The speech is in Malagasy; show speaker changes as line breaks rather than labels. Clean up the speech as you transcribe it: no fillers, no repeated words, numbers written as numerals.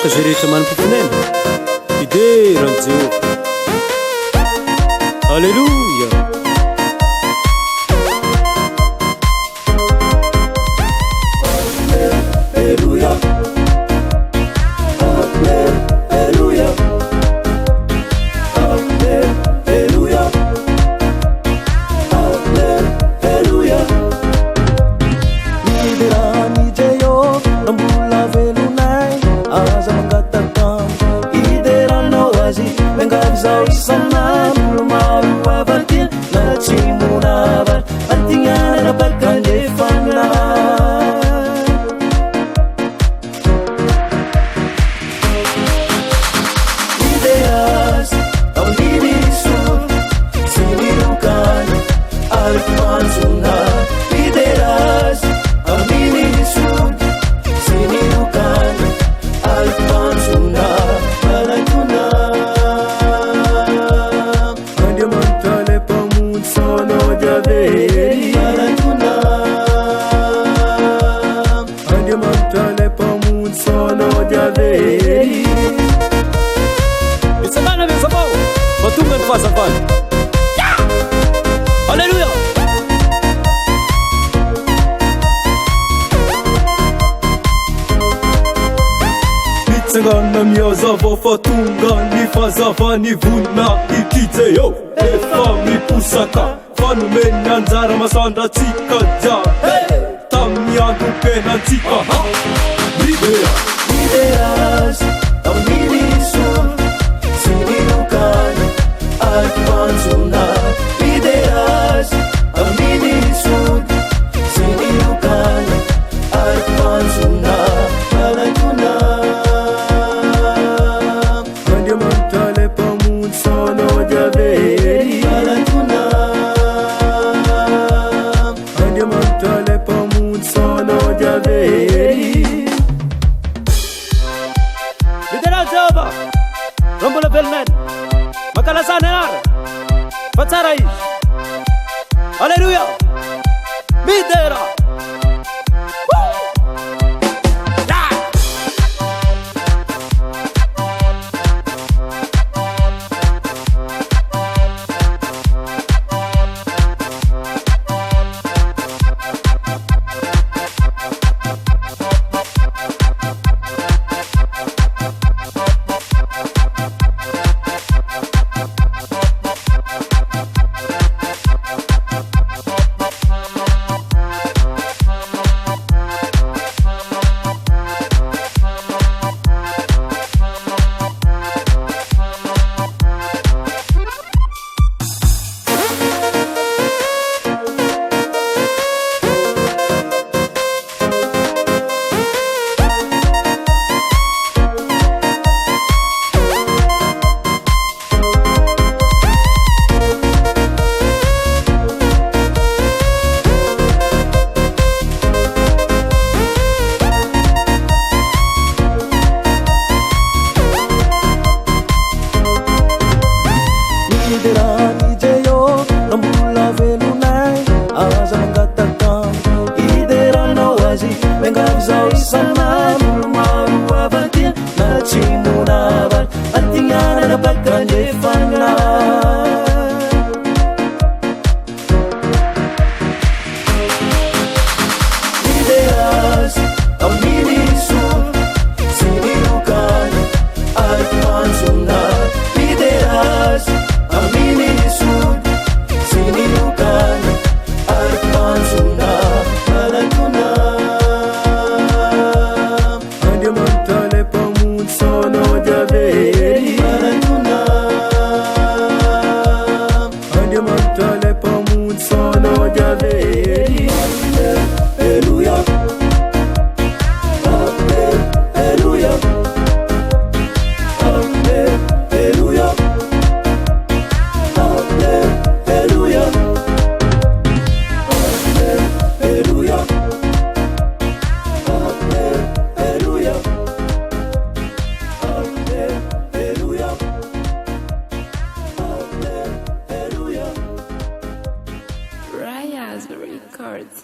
Miaraka zay rehetra manam-pofonena iderany Jehova. Alleluia.
Alleluia. Alleluia. Alleluia. Alleluia. Iderany Jehova nambola velonay aza mangataka ideranao azy miangavy zao isan'andro maro avaty na tsy monava antignana baka andefana ideas ambiriso sy nirokany ary manjona ideas ambiriso sy nirokany ary manjona manakona Andriamanitra le mpamonjy sanao diaveri manakona Andriamanitra le mpamonjy sanao diaveri
Mitsangana ve zabao matonga ny fahazavana. Alleluia.
Mitsangana miazava fa tonga ny fahazavany vonina ity Jehova efa miposaka fanomeny anjara masandratsika jiaby tamin'ny androm-piainantsika Ideas ambiriso sy nirokany ary manjona Ideas ambiriso sy nirokany ary manjona manakona Andriamanitra le mpamonjy sanao diaveri manakona Andriamanitra le mpamonjy sanao diaveri
Liderany Jehova raha mbola velonena mankalasana anara fa tsara izy. Alleluia. Midera.
Iderany Jehova nambola velonay aza mangataka ideranao azy miangavy zao isan'andro maro avaty na tsy monava antignana baka andefana Ideas ambiriso sy nirokany ary manjona Ideas ambiriso sy nirokany ary manjona manakona Andriamanitra le mpamonjy sanao diaveri manakona Andriamanitra le mpamonjy sanao diaveri Alleluia. Alleluia. Alleluia. Alleluia. Alleluia. Alleluia. Alleluia. Alleluia.
Raya's Records.